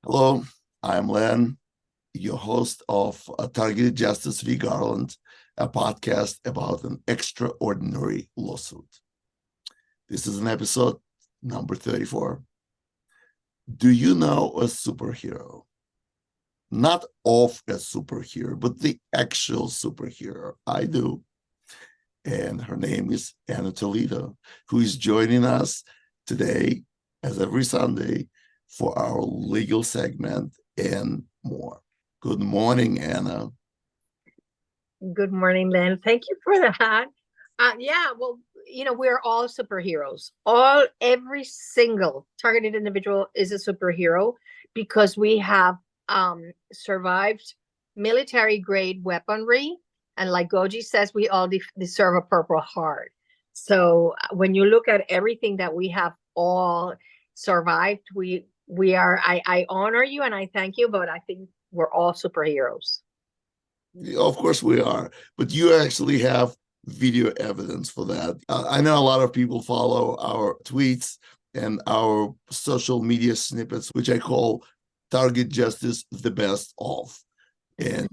Hello, I'm Len, your host of Targeted Justice v. Garland, a podcast about an extraordinary lawsuit. This is an episode number 34. Do you know a superhero? Not of a superhero, but the actual superhero. I do. And her name is Anna Toledo, who is joining us today, as every Sunday, for our legal segment and more. Good morning, Anna. Good morning, Len. Thank you for that. We're all superheroes. Every single targeted individual is a superhero because we have survived military grade weaponry. And like Goji says, we all deserve a Purple Heart. So when you look at everything that we have all survived, I honor you and I thank you, but I think we're all superheroes. Of course we are, but you actually have video evidence for that. I know a lot of people follow our tweets and our social media snippets, which I call Target Justice the best of. And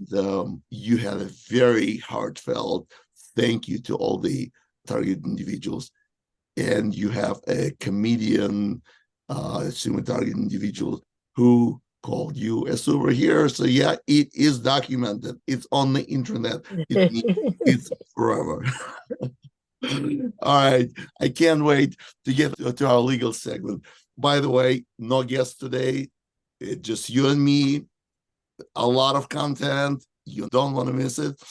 you had a very heartfelt thank you to all the target individuals. And you have a comedian, target individual who called you a superhero. So yeah, it is documented. It's on the internet. It's forever. All right. I can't wait to get to our legal segment. By the way, no guest today. It's just you and me. A lot of content. You don't want to miss it.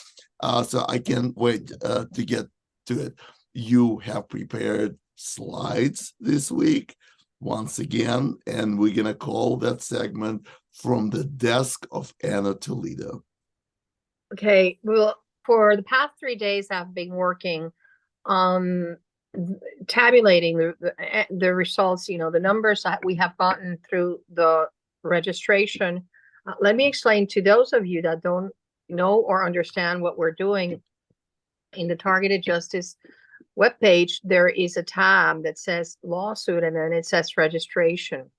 So I can't wait to get to it. You have prepared slides this week once again, and we're going to call that segment From the Desk of Anna Toledo. Okay. Well, for the past 3 days, I've been working on tabulating the results, the numbers that we have gotten through the registration. Let me explain to those of you that don't know or understand what we're doing. In the Targeted Justice webpage, there is a tab that says lawsuit and then it says registration.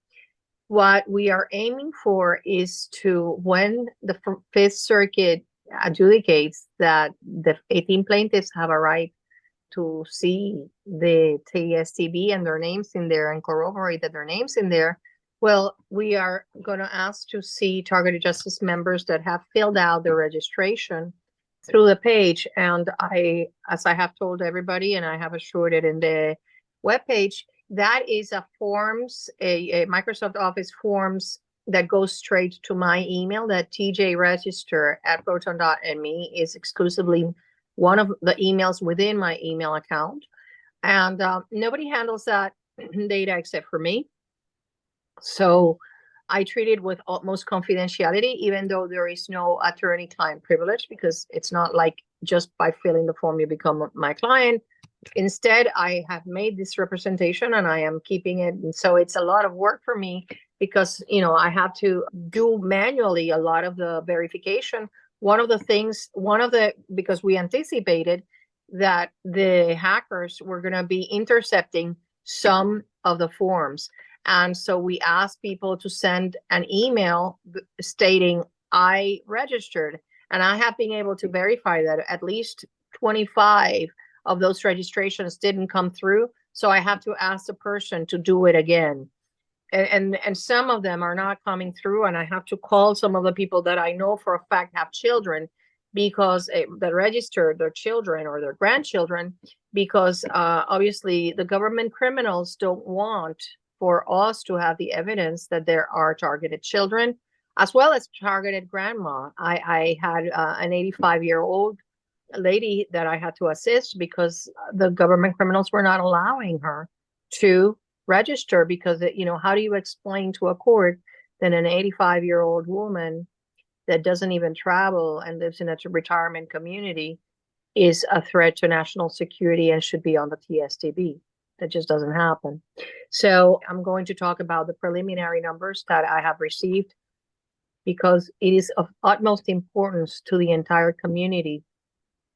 What we are aiming for is to, when the Fifth Circuit adjudicates that the 18 plaintiffs have a right to see the TSTB and their names in there and corroborate that their names in there, well, we are going to ask to see Targeted Justice members that have filled out the registration through the page. And as I have told everybody, and I have assured it in the webpage, that is a Microsoft Office forms that goes straight to my email. That tjregister@proton.me is exclusively one of the emails within my email account. And nobody handles that data except for me. So I treat it with utmost confidentiality, even though there is no attorney-client privilege, because it's not like just by filling the form you become my client. Instead, I have made this representation and I am keeping it. And so it's a lot of work for me because, I have to do manually a lot of the verification. Because we anticipated that the hackers were going to be intercepting some of the forms. And so we asked people to send an email stating, I registered. And I have been able to verify that at least 25 of those registrations didn't come through. So I have to ask the person to do it again. And some of them are not coming through. And I have to call some of the people that I know for a fact have children because that registered their children or their grandchildren, because obviously the government criminals don't want for us to have the evidence that there are targeted children as well as targeted grandma. I had an 85-year-old lady that I had to assist because the government criminals were not allowing her to register because, how do you explain to a court that an 85-year-old woman that doesn't even travel and lives in a retirement community is a threat to national security and should be on the TSTB? That just doesn't happen. So I'm going to talk about the preliminary numbers that I have received because it is of utmost importance to the entire community.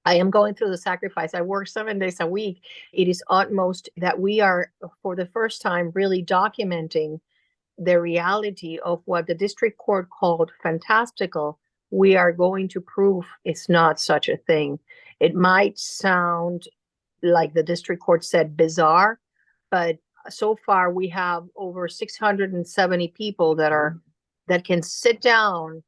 I am going through the sacrifice. I work 7 days a week. It is utmost that we are, for the first time, really documenting the reality of what the district court called fantastical, we are going to prove it's not such a thing. It might sound, like the district court said, bizarre, but so far we have over 670 people that can sit down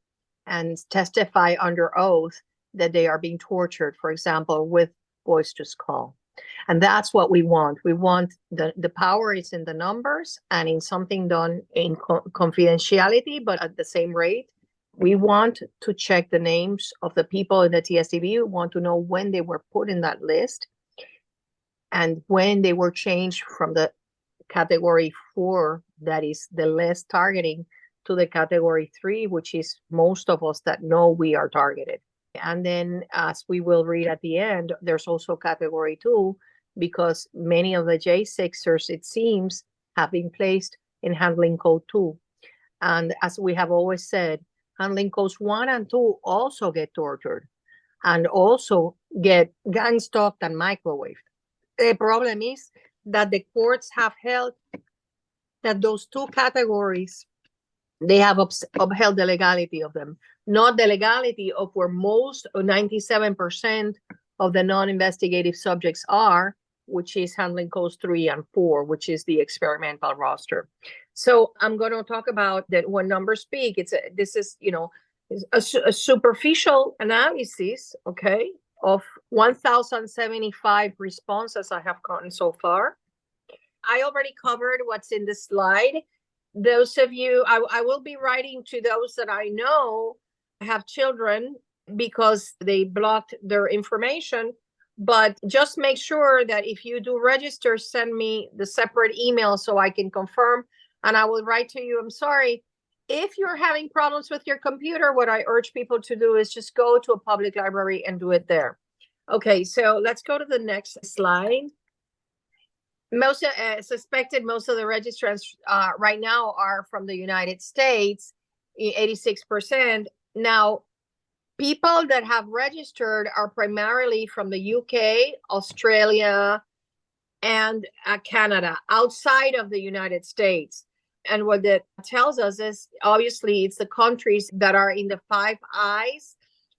and testify under oath that they are being tortured, for example, with boisterous call. And that's what we want. We want the power is in the numbers and in something done in confidentiality, but at the same rate. We want to check the names of the people in the TSDB. We want to know when they were put in that list and when they were changed from the category 4, that is the less targeting, to the category 3, which is most of us that know we are targeted. And then, as we will read at the end, there's also category 2, because many of the J6ers, it seems, have been placed in handling code 2. And as we have always said, handling codes 1 and 2 also get tortured and also get gang stalked and microwaved. The problem is that the courts have held that those 2 categories, they have upheld the legality of them, not the legality of where most, or 97% of the non-investigative subjects are, which is handling codes 3 and 4, which is the experimental roster. So I'm going to talk about that when numbers speak. This is a superficial analysis, okay, of 1,075 responses I have gotten so far. I already covered what's in the slide. Those of you, I will be writing to those that I know have children because they blocked their information. But just make sure that if you do register, send me the separate email so I can confirm, and I will write to you. I'm sorry. If you're having problems with your computer, what I urge people to do is just go to a public library and do it there. Okay, so let's go to the next slide. Most suspected, most of the registrants right now are from the United States, 86%. Now, people that have registered are primarily from the UK, Australia, and Canada, outside of the United States. And what that tells us is, obviously, it's the countries that are in the 5 Eyes,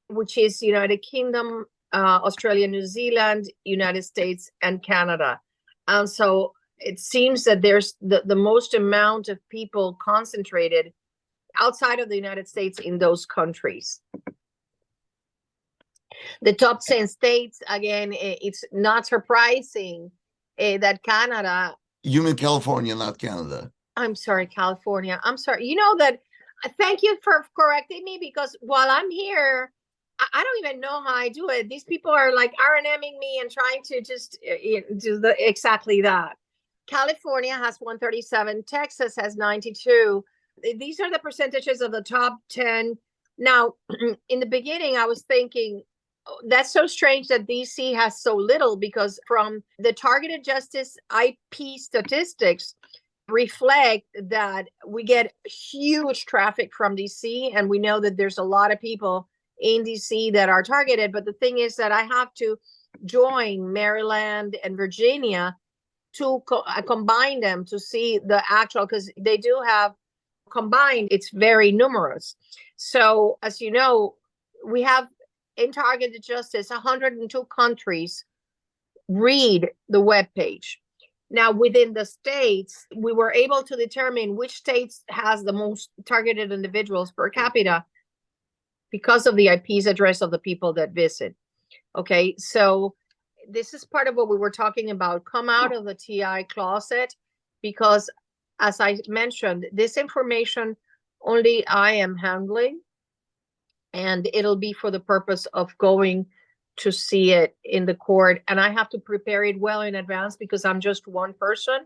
which is United Kingdom, Australia, New Zealand, United States, and Canada. And so it seems that there's the most amount of people concentrated outside of the United States in those countries. The top 10 states, again, it's not surprising that Canada. You mean California, not Canada. I'm sorry, California. I'm sorry. You know that. Thank you for correcting me, because while I'm here, I don't even know how I do it. These people are like RNMing me and trying to just do exactly that. California has 137. Texas has 92. These are the percentages of the top 10. Now, in the beginning, I was thinking, that's so strange that DC has so little, because from the targeted justice IP statistics reflect that we get huge traffic from DC, and we know that there's a lot of people in DC that are targeted. But the thing is that I have to join Maryland and Virginia to combine them to see the actual, because they do have combined, it's very numerous. So as you know, we have in targeted justice 102 countries read the webpage. Now, within the states, we were able to determine which states has the most targeted individuals per capita because of the IP's address of the people that visit. Okay, so this is part of what we were talking about. Come out of the TI closet, because as I mentioned, this information only I am handling, and it'll be for the purpose of going to see it in the court. And I have to prepare it well in advance because I'm just one person.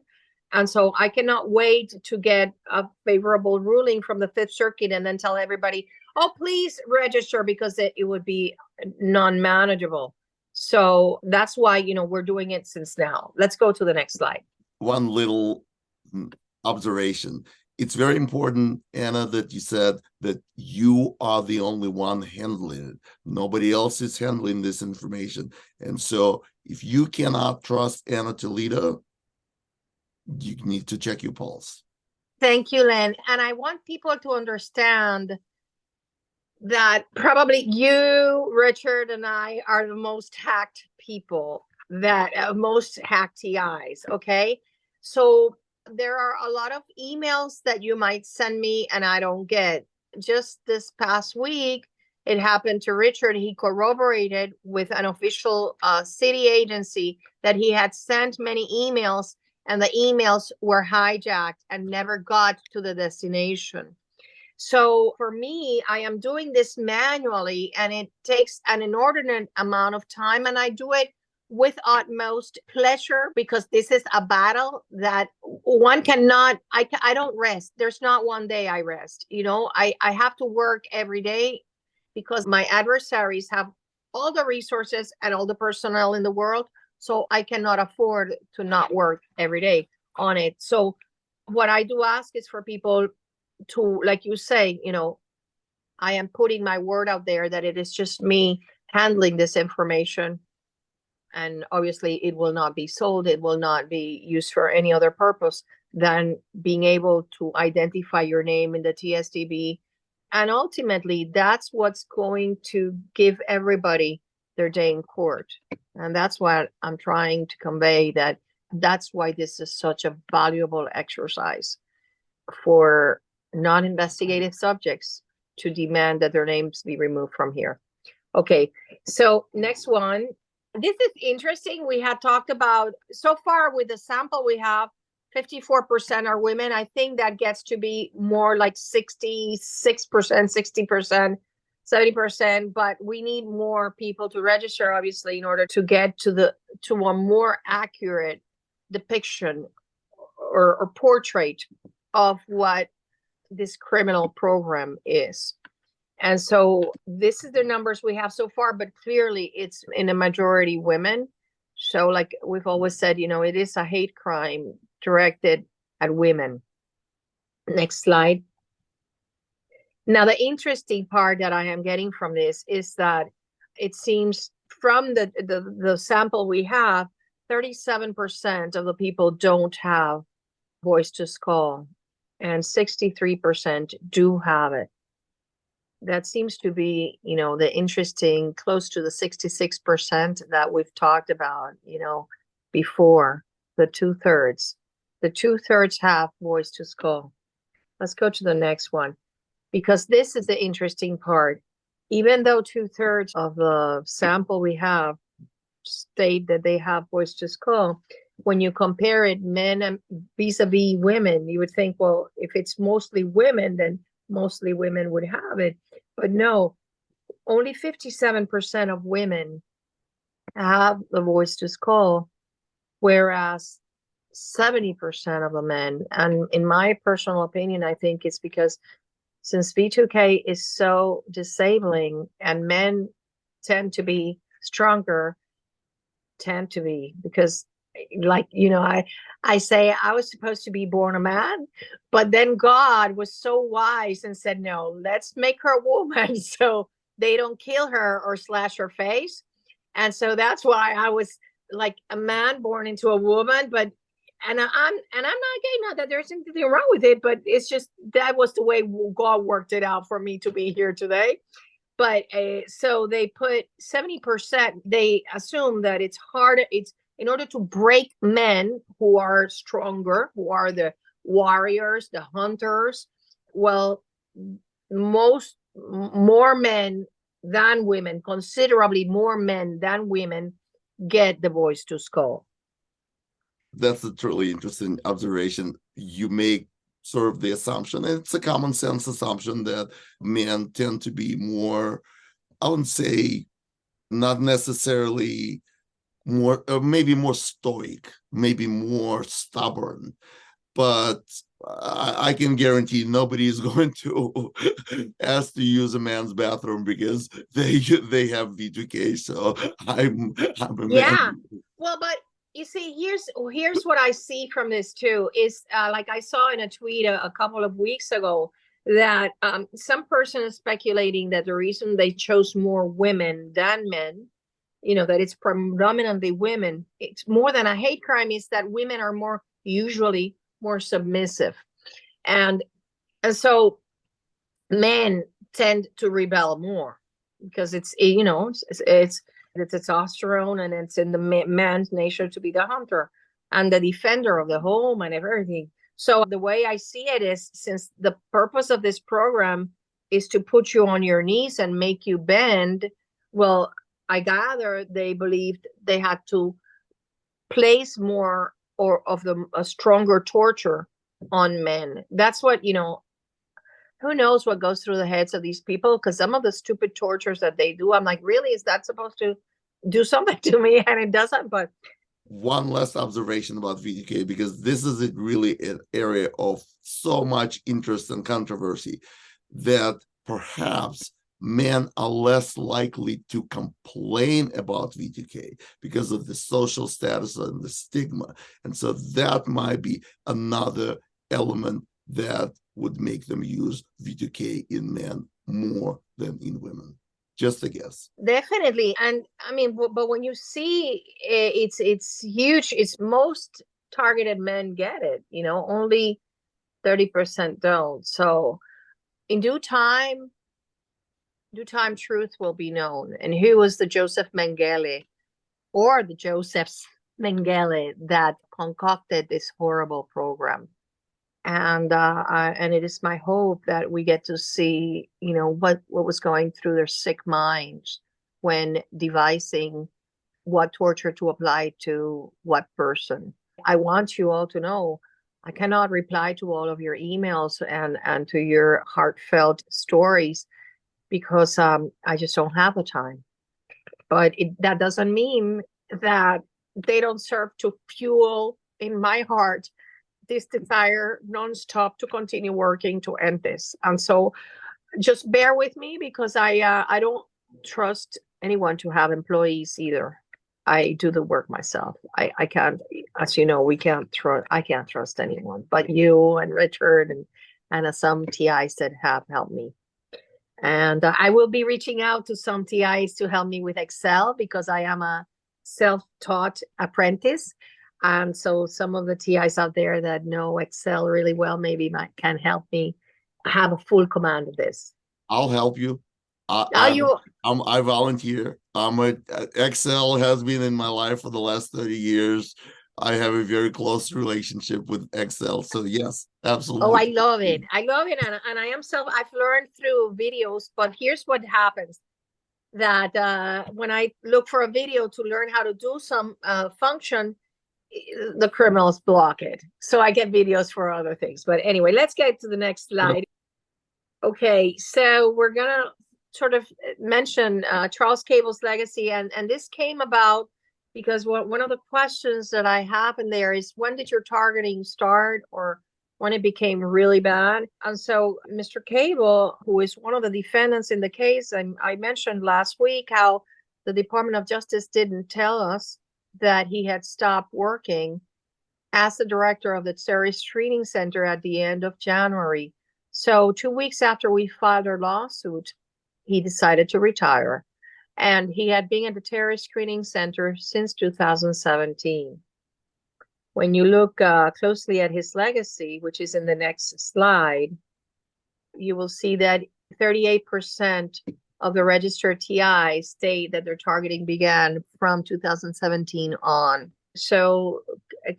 And so I cannot wait to get a favorable ruling from the Fifth Circuit and then tell everybody, oh, please register, because it would be non-manageable. So that's why, we're doing it since now. Let's go to the next slide. One little observation. It's very important, Anna, that you said that you are the only one handling it. Nobody else is handling this information. And so if you cannot trust Anna Toledo, you need to check your pulse. Thank you, Len. And I want people to understand that probably you, Richard, and I are the most hacked people, that most hacked TIs. Okay. So there are a lot of emails that you might send me and I don't get. Just this past week, it happened to Richard. He corroborated with an official city agency that he had sent many emails, and the emails were hijacked and never got to the destination. So for me, I am doing this manually and it takes an inordinate amount of time, and I do it with utmost pleasure because this is a battle that one cannot, I don't rest. There's not one day I rest. I have to work every day because my adversaries have all the resources and all the personnel in the world. So I cannot afford to not work every day on it. So what I do ask is for people to, like you say, I am putting my word out there that it is just me handling this information. And obviously it will not be sold. It will not be used for any other purpose than being able to identify your name in the TSDB. And ultimately, that's what's going to give everybody their day in court. And that's what I'm trying to convey, that that's why this is such a valuable exercise for non-investigative subjects to demand that their names be removed from here. Okay, so next one. This is interesting. We had talked about, so far with the sample we have, 54% are women. I think that gets to be more like 66%, 60%, 70%, but we need more people to register, obviously, in order to get to a more accurate depiction or portrait of what this criminal program is. And so this is the numbers we have so far, but clearly it's in a majority women. So like we've always said, it is a hate crime directed at women. Next slide. Now, the interesting part that I am getting from this is that it seems from the sample we have, 37% of the people don't have voice to skull, and 63% do have it. That seems to be, the interesting, close to the 66% that we've talked about, before, the 2/3. The 2/3 have voice to skull. Let's go to the next one, because this is the interesting part. Even though 2/3 of the sample we have state that they have voice to skull, when you compare it men and vis-a-vis women, you would think, well, if it's mostly women, then mostly women would have it. But no, only 57% of women have the voice to skull, whereas 70% of the men. And in my personal opinion, I think it's because since V2K is so disabling and men tend to be stronger, because I say I was supposed to be born a man, but then God was so wise and said, no, let's make her a woman so they don't kill her or slash her face. And so that's why I was like a man born into a woman. But I'm not gay, not that there's anything wrong with it, but it's just that was the way God worked it out for me to be here today. But so they put 70%, they assume that it's hard, it's in order to break men who are stronger, who are the warriors, the hunters. Well, more men than women, considerably more men than women, get the voice to skull. That's a truly interesting observation. You make sort of the assumption, and it's a common sense assumption, that men tend to be more, I wouldn't say not necessarily more, maybe more stoic, maybe more stubborn, but I can guarantee nobody is going to ask to use a man's bathroom because they have V2K. So I'm a man. Well, but you see, here's what I see from this too is like I saw in a tweet a couple of weeks ago that some person is speculating that the reason they chose more women than men, that it's predominantly women, it's more than a hate crime, is that women are usually more submissive. And so men tend to rebel more because it's the testosterone, and it's in the man's nature to be the hunter and the defender of the home and everything. So the way I see it is, since the purpose of this program is to put you on your knees and make you bend, well, I gather they believed they had to place more or of a stronger torture on men. That's what, who knows what goes through the heads of these people, because some of the stupid tortures that they do, I'm like, really, is that supposed to do something to me? And it doesn't. But one last observation about VTK, because this is really an area of so much interest and controversy, that perhaps men are less likely to complain about VTK because of the social status and the stigma. And so that might be another element that would make them use VTK in men more than in women. Just a guess. definitely. And I mean, but when you see it's huge. It's most targeted men get it, only 30% don't. So in due time, truth will be known. And who was the Joseph Mengele, or the Josephs Mengele, that concocted this horrible program? And it is my hope that we get to see, what was going through their sick minds when devising what torture to apply to what person. I want you all to know I cannot reply to all of your emails and to your heartfelt stories, because I just don't have the time. But that doesn't mean that they don't serve to fuel in my heart this desire nonstop to continue working to end this. And so just bear with me, because I don't trust anyone to have employees either. I do the work myself. I can't, as you know, I can't trust anyone but you and Richard and some TIs that have helped me. And I will be reaching out to some TIs to help me with Excel, because I am a self-taught apprentice. And so some of the TIs out there that know Excel really well maybe can help me have a full command of this. I'll help you. Are you? I volunteer. Excel has been in my life for the last 30 years. I have a very close relationship with Excel. So yes, absolutely. Oh, I love it. I love it. And I've learned through videos, but here's what happens. That when I look for a video to learn how to do some function, the criminals block it. So I get videos for other things. But anyway, let's get to the next slide. Okay, so we're going to sort of mention Charles Kable's legacy. And this came about because one of the questions that I have in there is, when did your targeting start, or when it became really bad? And so Mr. Kable, who is one of the defendants in the case, I mentioned last week how the Department of Justice didn't tell us that he had stopped working as the director of the Terrorist Screening Center at the end of January. So 2 weeks after we filed our lawsuit, he decided to retire. And he had been at the Terrorist Screening Center since 2017. When you look closely at his legacy, which is in the next slide, you will see that 38% of the registered TIs state that their targeting began from 2017 on. So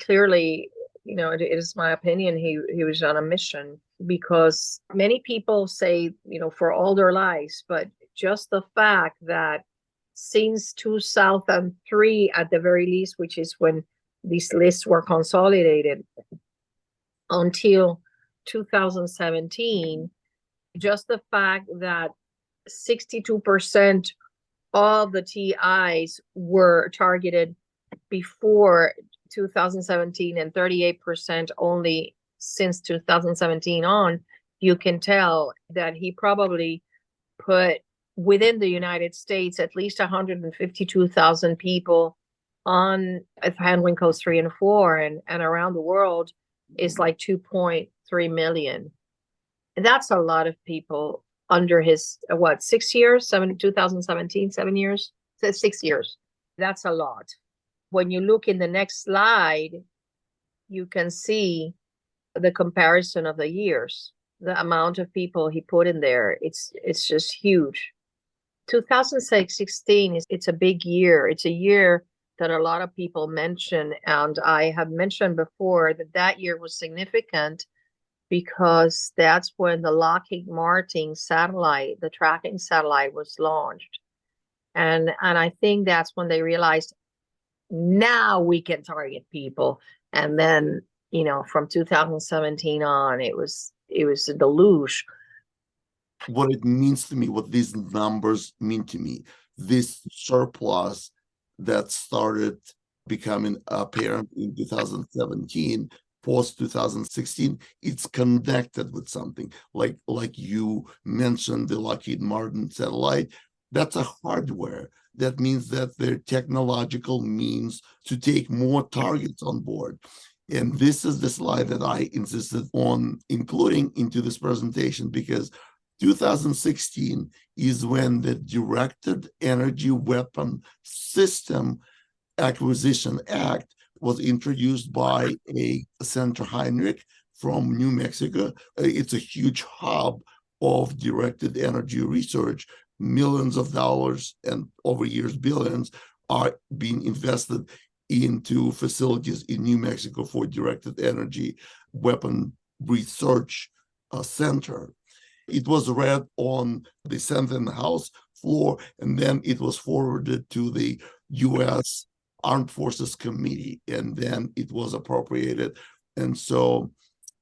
clearly, it is my opinion he was on a mission, because many people say, for all their lives, but just the fact that since 2003, at the very least, which is when these lists were consolidated, until 2017, just the fact that 62% of the TIs were targeted before 2017 and 38% only since 2017 on, you can tell that he probably put within the United States at least 152,000 people on handling codes 3 and 4, and around the world is like 2.3 million. And that's a lot of people under his 6 years, 2017, 7 years, 6 years. That's a lot. When you look in the next slide, you can see the comparison of the years, the amount of people he put in there, it's just huge. 2016 it's a big year. It's a year that a lot of people mention, and I have mentioned before that that year was significant because that's when the Lockheed Martin satellite, the tracking satellite, was launched. And I think that's when they realized now we can target people. And then, you know, from 2017 on, it was a deluge. What it means to me, what these numbers mean to me, this surplus that started becoming apparent in 2017, post 2016, it's connected with something like you mentioned, the Lockheed Martin satellite. That's a hardware. That means that their technological means to take more targets on board. And this is the slide that I insisted on including into this presentation, because 2016 is when the Directed Energy Weapon System Acquisition Act was introduced by a Senator Heinrich from New Mexico. It's a huge hub of directed energy research. Millions of dollars and over years billions are being invested into facilities in New Mexico for directed energy weapon research center. It was read on the Senate and the House floor, and then it was forwarded to the U.S. Armed Forces Committee, and then it was appropriated. And so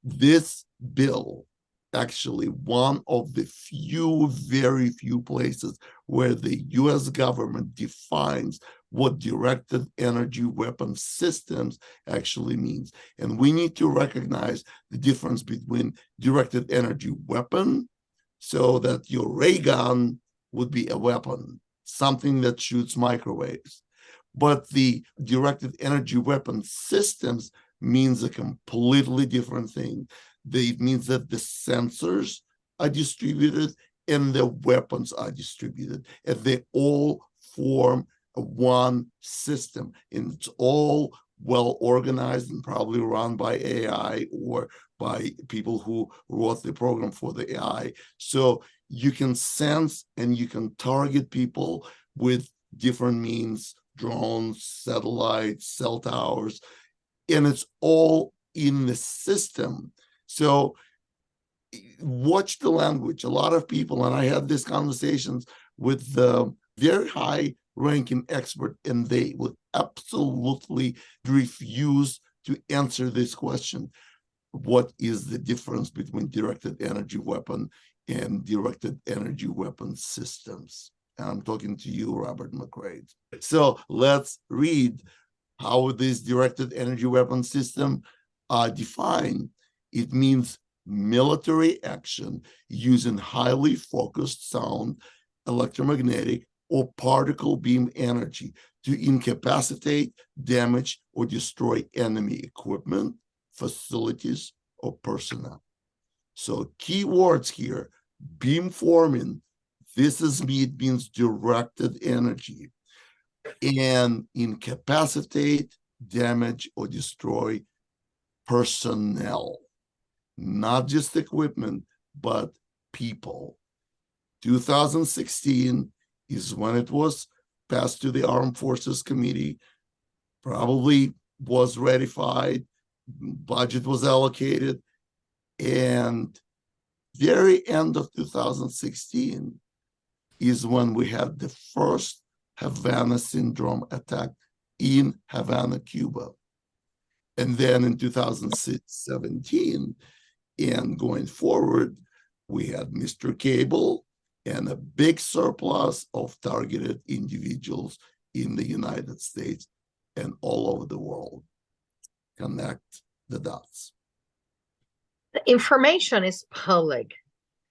this bill, actually one of the few, very few places where the U.S. government defines what directed energy weapon systems actually means. And we need to recognize the difference between directed energy weapon, so that your ray gun would be a weapon, something that shoots microwaves. But the directed energy weapon systems means a completely different thing. It means that the sensors are distributed and the weapons are distributed, and they all form one system, and it's all well organized and probably run by AI or by people who wrote the program for the AI. So you can sense and you can target people with different means, drones, satellites, cell towers, and it's all in the system. So watch the language. A lot of people, and I had these conversations with the very high ranking expert, and they would absolutely refuse to answer this question. What is the difference between directed energy weapon and directed energy weapon systems? And I'm talking to you, Robert McCrae. So let's read how this directed energy weapon system are defined. It means military action using highly focused sound, electromagnetic, or particle beam energy to incapacitate, damage, or destroy enemy equipment, facilities, or personnel. So key words here: beamforming. This is me, it means directed energy. And incapacitate, damage, or destroy personnel. Not just equipment, but people. 2016 is when it was passed to the Armed Forces Committee, probably was ratified, budget was allocated, and very end of 2016 is when we had the first Havana syndrome attack in Havana, Cuba. And then in 2017 and going forward, we had Mr. Kable and a big surplus of targeted individuals in the United States and all over the world. Connect the dots. The information is public.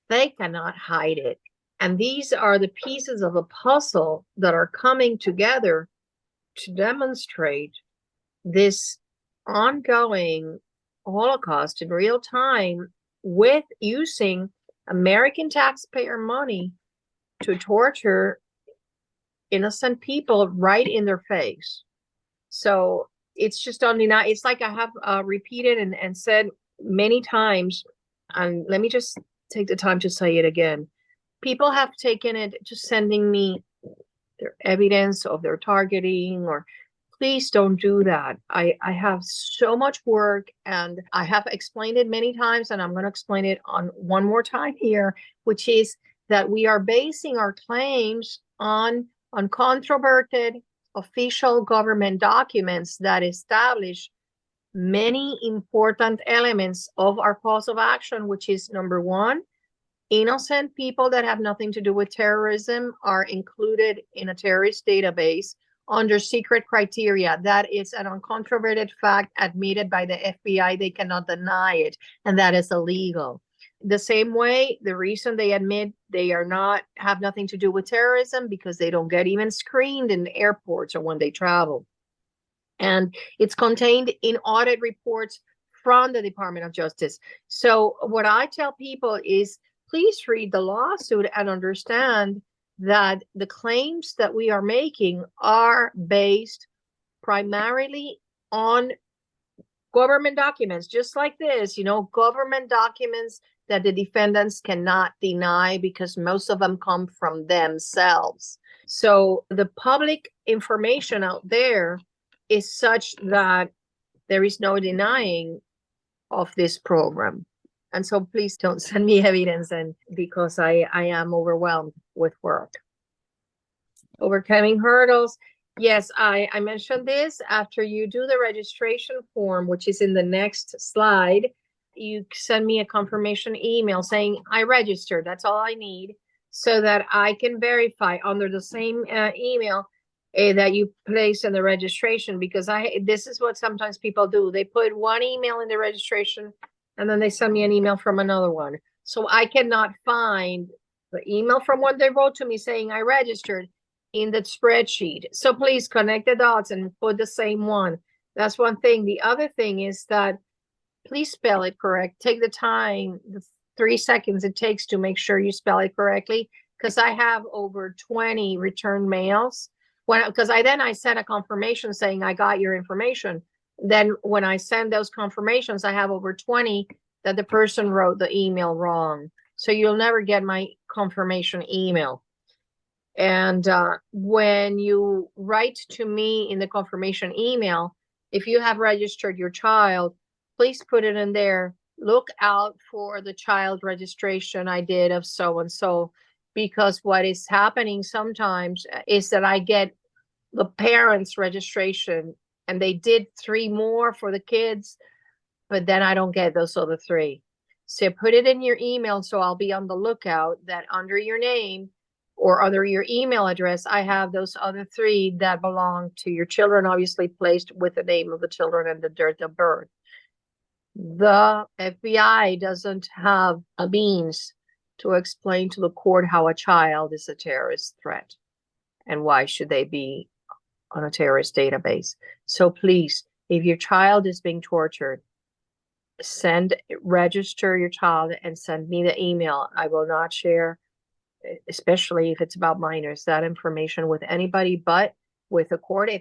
They cannot hide it. And these are the pieces of a puzzle that are coming together to demonstrate this ongoing Holocaust in real time, with using American taxpayer money to torture innocent people right in their face. So it's just undeniable. It's like I have repeated and said many times, and let me just take the time to say it again. People have taken it to sending me their evidence of their targeting, or please don't do that. I have so much work, and I have explained it many times, and I'm going to explain it on one more time here, which is that we are basing our claims on uncontroverted official government documents that establish many important elements of our cause of action, which is number one, innocent people that have nothing to do with terrorism are included in a terrorist database under secret criteria. That is an uncontroverted fact admitted by the FBI. They cannot deny it, and that is illegal. The same way, the reason they admit they are not have nothing to do with terrorism because they don't get even screened in airports or when they travel. And it's contained in audit reports from the Department of Justice. So what I tell people is, please read the lawsuit and understand that the claims that we are making are based primarily on government documents, just like this, government documents that the defendants cannot deny because most of them come from themselves. So the public information out there is such that there is no denying of this program. And so please don't send me evidence, and because I am overwhelmed with work. Overcoming hurdles. Yes, I mentioned this. After you do the registration form, which is in the next slide, you send me a confirmation email saying I registered. That's all I need, so that I can verify under the same email that you place in the registration, because this is what sometimes people do. They put one email in the registration and then they send me an email from another one. So I cannot find the email from when they wrote to me saying I registered in the spreadsheet. So please connect the dots and put the same one. That's one thing. The other thing is that please spell it correct. Take the time, the 3 seconds it takes to make sure you spell it correctly, because I have over 20 return mails. Because I sent a confirmation saying I got your information. Then when I send those confirmations, I have over 20 that the person wrote the email wrong. So you'll never get my confirmation email. And when you write to me in the confirmation email, if you have registered your child, please put it in there. Look out for the child registration I did of so-and-so, because what is happening sometimes is that I get the parents' registration and they did 3 more for the kids, but then I don't get those other 3. So put it in your email, so I'll be on the lookout that under your name or under your email address, I have those other 3 that belong to your children, obviously placed with the name of the children and the date of birth. The FBI doesn't have a means to explain to the court how a child is a terrorist threat and why should they be on a terrorist database. So please, if your child is being tortured, register your child and send me the email. I will not share, especially if it's about minors, that information with anybody but with the court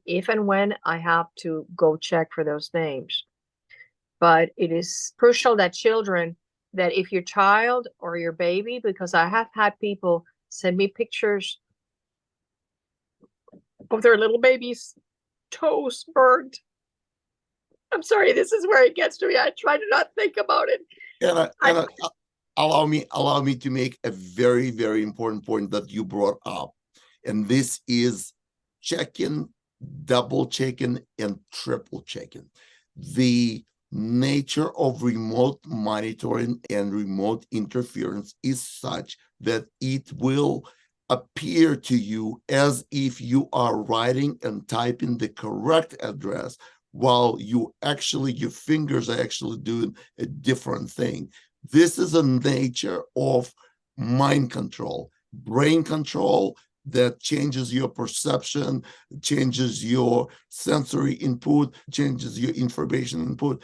if and when I have to go check for those names. But it is crucial that that if your child or your baby, because I have had people send me pictures of their little baby's toes burned. I'm sorry, this is where it gets to me. I try to not think about it. And allow me to make a very, very important point that you brought up. And this is checking, double checking, and triple checking. The nature of remote monitoring and remote interference is such that it will appear to you as if you are writing and typing the correct address, while your fingers are actually doing a different thing. This is a nature of mind control, brain control, that changes your perception, changes your sensory input, changes your information input.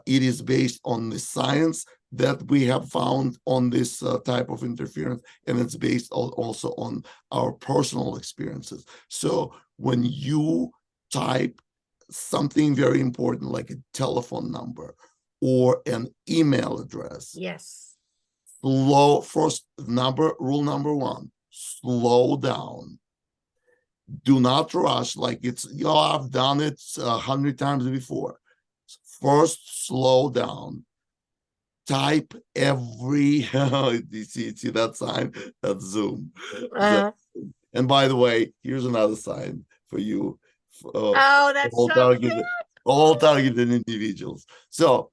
It is based on the science that we have found on this type of interference, and it's based also on our personal experiences. So when you type something very important like a telephone number or an email address. Yes. Rule number one, slow down. Do not rush like it's, I've done it 100 times before. First, slow down. Type every, you see that sign? That's Zoom. Uh, And by the way, here's another sign for you. oh, that's All so cute. targeted individuals. So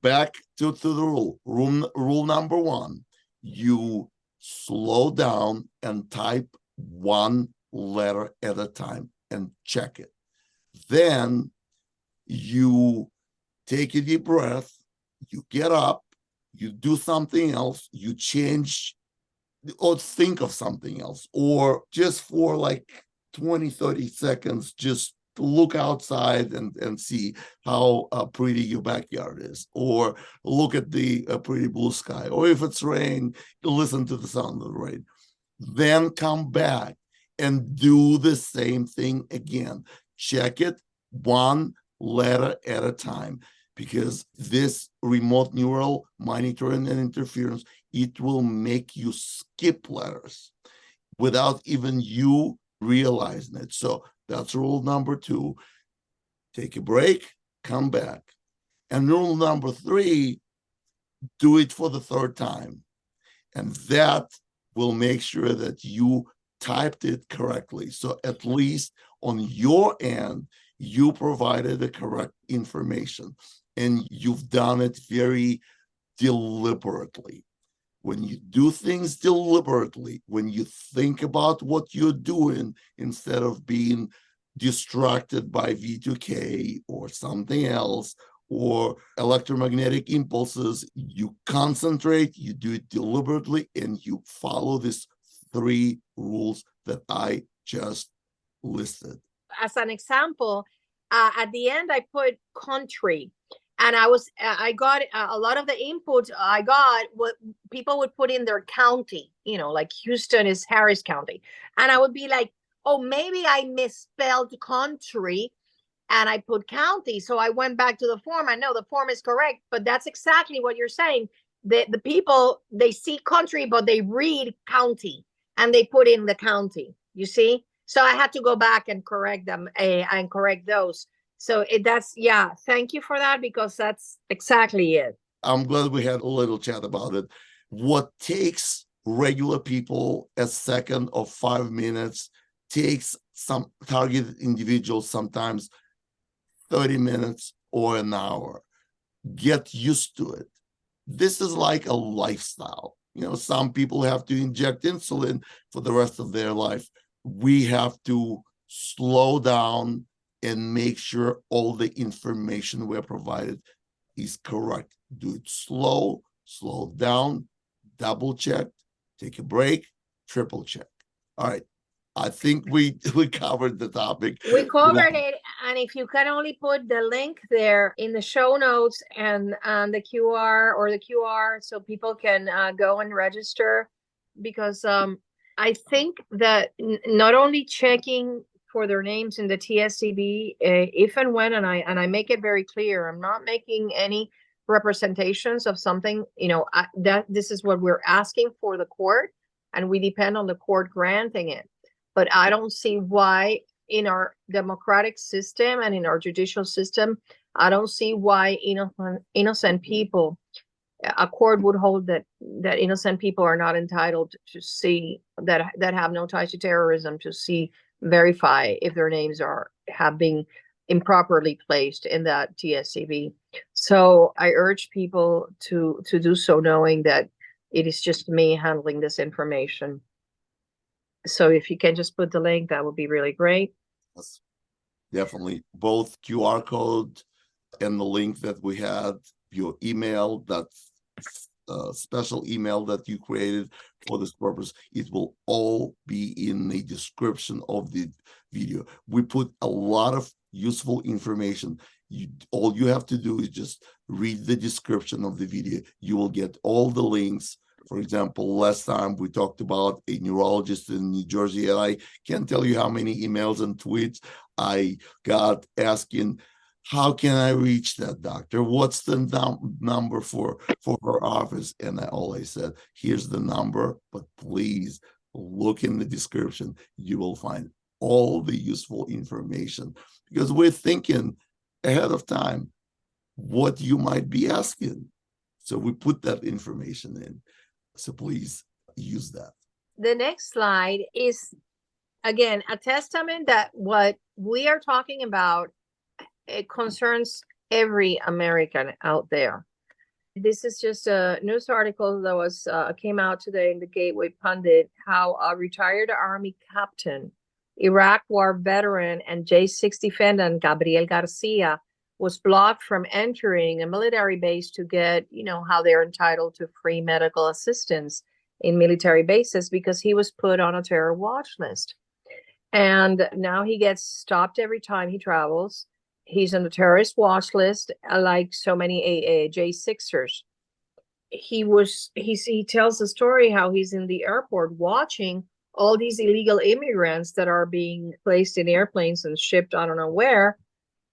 back to the rule. Rule number one, you slow down and type one letter at a time and check it. Then you take a deep breath, you get up, you do something else, you change or think of something else, or just for like 20-30 seconds, just look outside and see how pretty your backyard is, or look at the pretty blue sky, or if it's rain, listen to the sound of the rain. Then come back and do the same thing again. Check it one letter at a time, because this remote neural monitoring and interference, it will make you skip letters without even you realizing it. So that's rule number two. Take a break, come back. And rule number three, do it for the third time. And that will make sure that you typed it correctly. So at least on your end, you provided the correct information and you've done it very deliberately. When you do things deliberately, when you think about what you're doing instead of being distracted by V2K or something else, or electromagnetic impulses, you concentrate, you do it deliberately, and you follow these three rules that I just listed. As an example, at the end, I put country. And I got a lot of the input I got, what people would put in their county, like Houston is Harris County. And I would be like, oh, maybe I misspelled country and I put county. So I went back to the form. I know the form is correct, but that's exactly what you're saying. The people, they see country, but they read county and they put in the county, you see? So I had to go back and correct them and correct those. So thank you for that, because that's exactly it. I'm glad we had a little chat about it. What takes regular people a second or 5 minutes takes some targeted individuals sometimes 30 minutes or an hour. Get used to it. This is like a lifestyle. Some people have to inject insulin for the rest of their life. We have to slow down and make sure all the information we're provided is correct. Do it slow down, double check, take a break, triple check. All right. I think we covered the topic. We covered it. And if you can only put the link there in the show notes and the QR so people can go and register, because I think that not only checking for their names in the TSCB, if and when, and I make it very clear, I'm not making any representations of something, that this is what we're asking for the court, and we depend on the court granting it. But I don't see why in our democratic system and in our judicial system, I don't see why innocent people, a court would hold that innocent people are not entitled to see that have no ties to terrorism, to verify if their names have been improperly placed in that TSCB. So I urge people to do so, knowing that it is just me handling this information. So if you can just put the link, that would be really great. Yes, definitely. Both QR code and the link that we had, your email, that's special email that you created for this purpose, it will all be in the description of the video. We put a lot of useful information. All you have to do is just read the description of the video. You will get all the links. For example, last time we talked about a neurologist in New Jersey, and I can't tell you how many emails and tweets I got asking, how can I reach that doctor? What's the number for her office? And I always said, here's the number, but please look in the description. You will find all the useful information, because we're thinking ahead of time what you might be asking. So we put that information in. So please use that. The next slide is, again, a testament that what we are talking about, it concerns every American out there. This is just a news article that was came out today in the Gateway Pundit, how a retired Army captain, Iraq War veteran, and J6 defendant Gabriel Garcia was blocked from entering a military base to get, how they're entitled to free medical assistance in military bases, because he was put on a terror watch list. And now he gets stopped every time he travels. He's on the terrorist watch list, like so many J6ers. He tells the story how he's in the airport watching all these illegal immigrants that are being placed in airplanes and shipped I don't know where,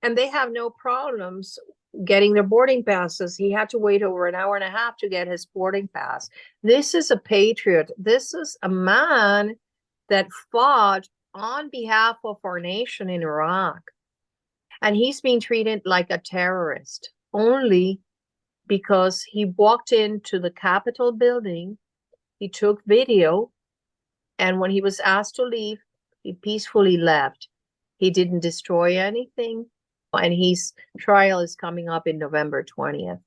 and they have no problems getting their boarding passes. He had to wait over an hour and a half to get his boarding pass. This is a patriot. This is a man that fought on behalf of our nation in Iraq. And he's being treated like a terrorist only because he walked into the Capitol building, he took video, and when he was asked to leave, he peacefully left. He didn't destroy anything, and his trial is coming up in November 20th.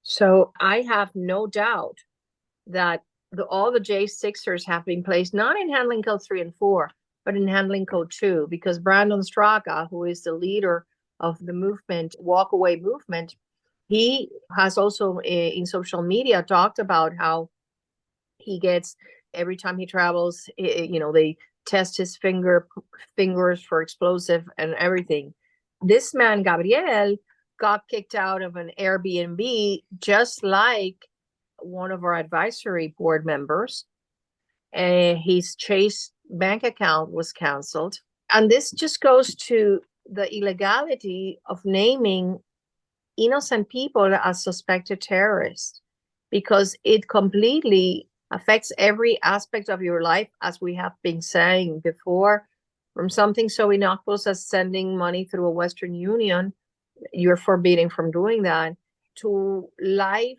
So I have no doubt that all the J6ers have been placed not in handling code 3 and 4, but in handling code 2, because Brandon Straka, who is the leader of the movement, walkaway movement, he has also in social media talked about how he gets, every time he travels, they test his fingers for explosive and everything. This man, Gabriel, got kicked out of an Airbnb, just like one of our advisory board members. His Chase bank account was canceled. And this just goes to the illegality of naming innocent people as suspected terrorists, because it completely affects every aspect of your life, as we have been saying before, from something so innocuous as sending money through a Western Union, you're forbidden from doing that, to life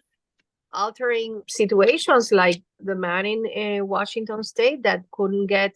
altering situations like the man in Washington State that couldn't get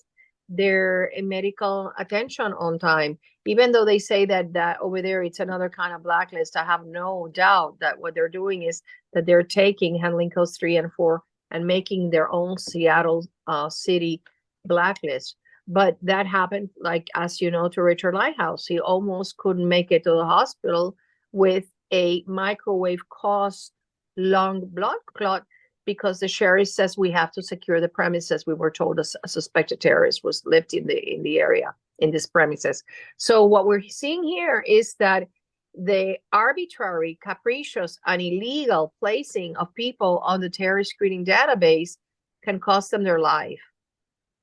their medical attention on time, even though they say that over there it's another kind of blacklist. I have no doubt that what they're doing is that they're taking handling codes 3 and 4 and making their own Seattle city blacklist. But that happened, like, as you know, to Richard Lighthouse. He almost couldn't make it to the hospital with a microwave caused lung blood clot, because the sheriff says we have to secure the premises. We were told a suspected terrorist was lived in the area, in this premises. So what we're seeing here is that the arbitrary, capricious, and illegal placing of people on the terrorist screening database can cost them their life.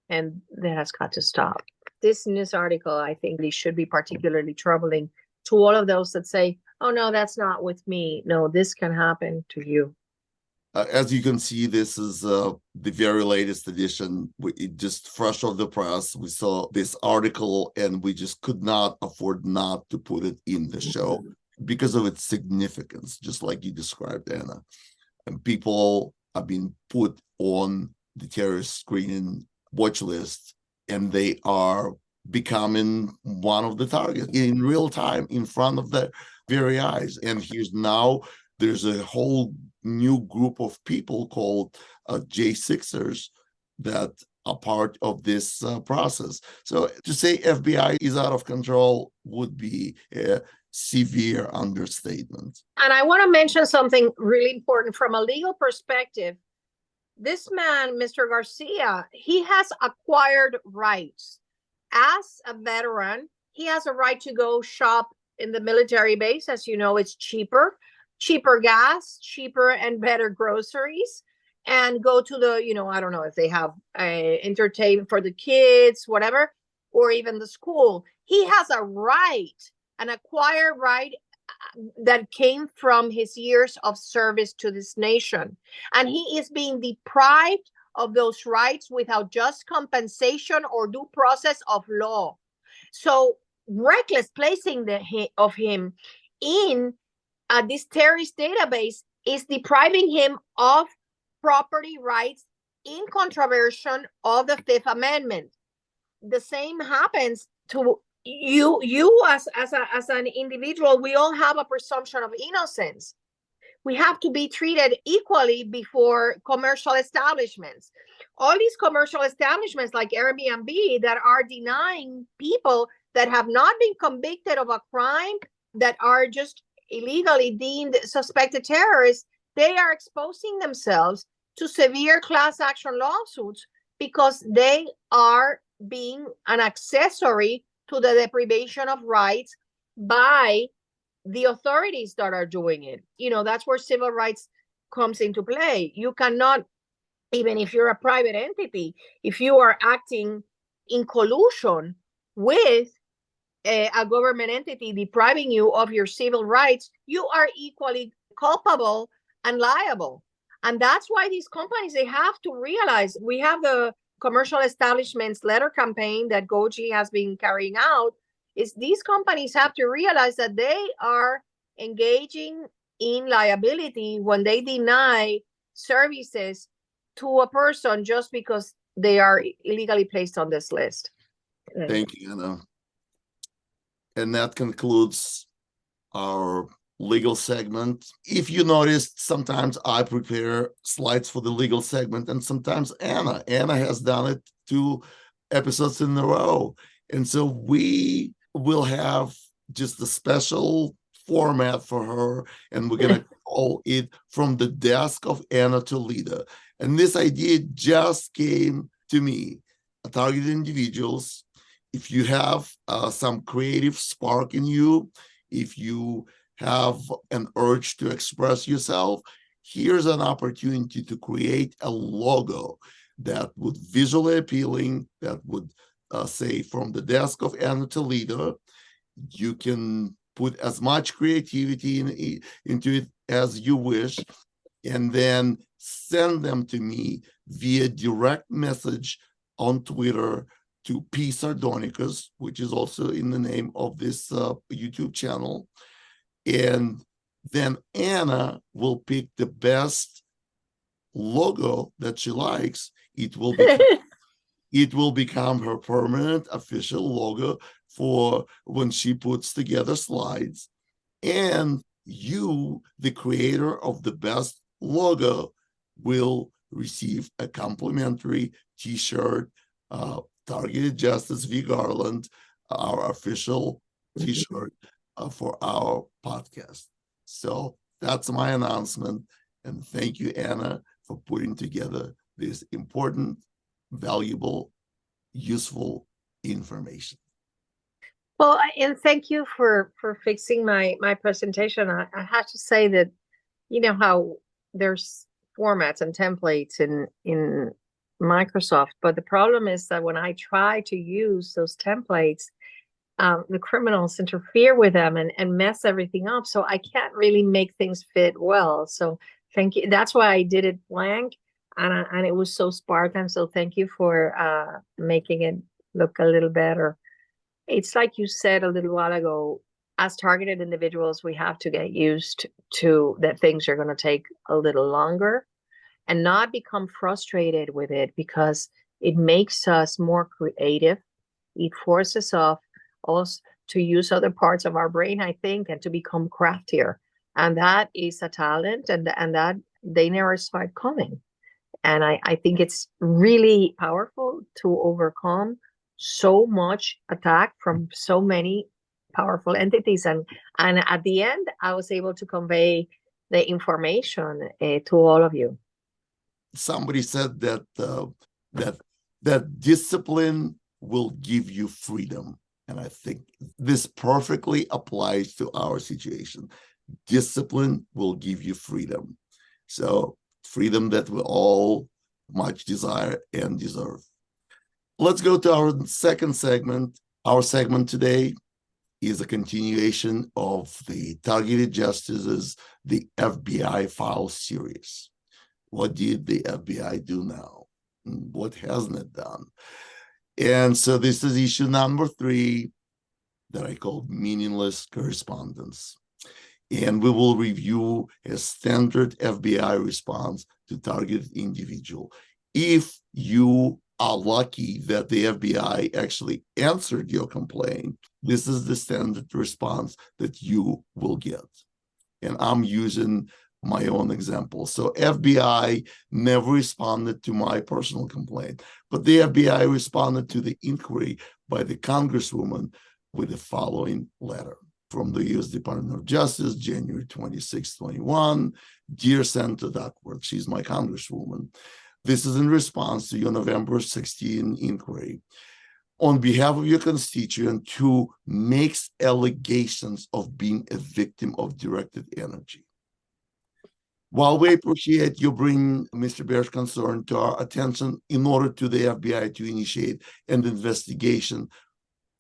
And that has got to stop. This news article, I think, should be particularly troubling to all of those that say, oh, no, that's not with me. No, this can happen to you. As you can see, this is the very latest edition. It just fresh off the press. We saw this article and we just could not afford not to put it in the show because of its significance, just like you described, Anna. And people have been put on the terrorist screening watch list, and they are becoming one of the targets in real time in front of their very eyes. And here's now there's a whole new group of people called J6ers that are part of this process. So to say FBI is out of control would be a severe understatement. And I want to mention something really important from a legal perspective. This man, Mr. Garcia, he has acquired rights. As a veteran, he has a right to go shop in the military base. As you know, it's cheaper gas, cheaper and better groceries, and go to the, I don't know if they have entertainment for the kids, whatever, or even the school. He has a right, an acquired right that came from his years of service to this nation. And he is being deprived of those rights without just compensation or due process of law. So reckless placing of him in this terrorist database is depriving him of property rights in contravention of the Fifth Amendment. The same happens to you as an individual. We all have a presumption of innocence. We have to be treated equally before commercial establishments. All these commercial establishments like Airbnb that are denying people that have not been convicted of a crime, that are just illegally deemed suspected terrorists, they are exposing themselves to severe class action lawsuits because they are being an accessory to the deprivation of rights by the authorities that are doing it. That's where civil rights comes into play. You cannot, even if you're a private entity, if you are acting in collusion with a government entity depriving you of your civil rights, you are equally culpable and liable. And that's why these companies, they have to realize. We have the commercial establishments letter campaign that Goji has been carrying out. Is these companies have to realize that they are engaging in liability when they deny services to a person just because they are illegally placed on this list. Thank you, Anna. And that concludes our legal segment. If you noticed, sometimes I prepare slides for the legal segment, and sometimes Anna has done it 2 episodes in a row. And so we will have just a special format for her, and we're going to call it From the Desk of Anna Toledo. And this idea just came to me. Targeted individuals, if you have some creative spark in you, if you have an urge to express yourself, here's an opportunity to create a logo that would visually appealing, that would say From the Desk of Anna Toledo. You can put as much creativity into it as you wish, and then send them to me via direct message on Twitter to P. Sardonicus, which is also in the name of this YouTube channel. And then Anna will pick the best logo that she likes. It will become her permanent official logo for when she puts together slides. And you, the creator of the best logo, will receive a complimentary t-shirt, Targeted Justice v. Garland, our official t-shirt for our podcast. So that's my announcement. And thank you, Anna, for putting together this important, valuable, useful information. Well, and thank you for fixing my presentation. I have to say that, how there's formats and templates in Microsoft, but the problem is that when I try to use those templates, the criminals interfere with them and mess everything up. So I can't really make things fit well. So thank you. That's why I did it blank, and it was so Spartan. So thank you for making it look a little better. It's like you said a little while ago, as targeted individuals, we have to get used to that things are going to take a little longer and not become frustrated with it, because it makes us more creative. It forces us to use other parts of our brain, I think, and to become craftier. And that is a talent, and that they never start coming. And I think it's really powerful to overcome so much attack from so many powerful entities. And at the end, I was able to convey the information to all of you. Somebody said that that discipline will give you freedom. And I think this perfectly applies to our situation. Discipline will give you freedom. So freedom that we all much desire and deserve. Let's go to our second segment. Our segment today is a continuation of the Targeted Justice's the FBI file series. What did the FBI do now? What hasn't it done? And so this is issue number 3 that I call meaningless correspondence. And we will review a standard FBI response to targeted individual. If you are lucky that the FBI actually answered your complaint, this is the standard response that you will get. And I'm using my own example. So FBI never responded to my personal complaint, but the FBI responded to the inquiry by the Congresswoman with the following letter. From the U.S. Department of Justice, January 26, 21. Dear Senator Duckworth, she's my Congresswoman. This is in response to your November 16 inquiry. On behalf of your constituent who makes allegations of being a victim of directed energy. While we appreciate you bringing Mr. Bear's concern to our attention in order to the FBI to initiate an investigation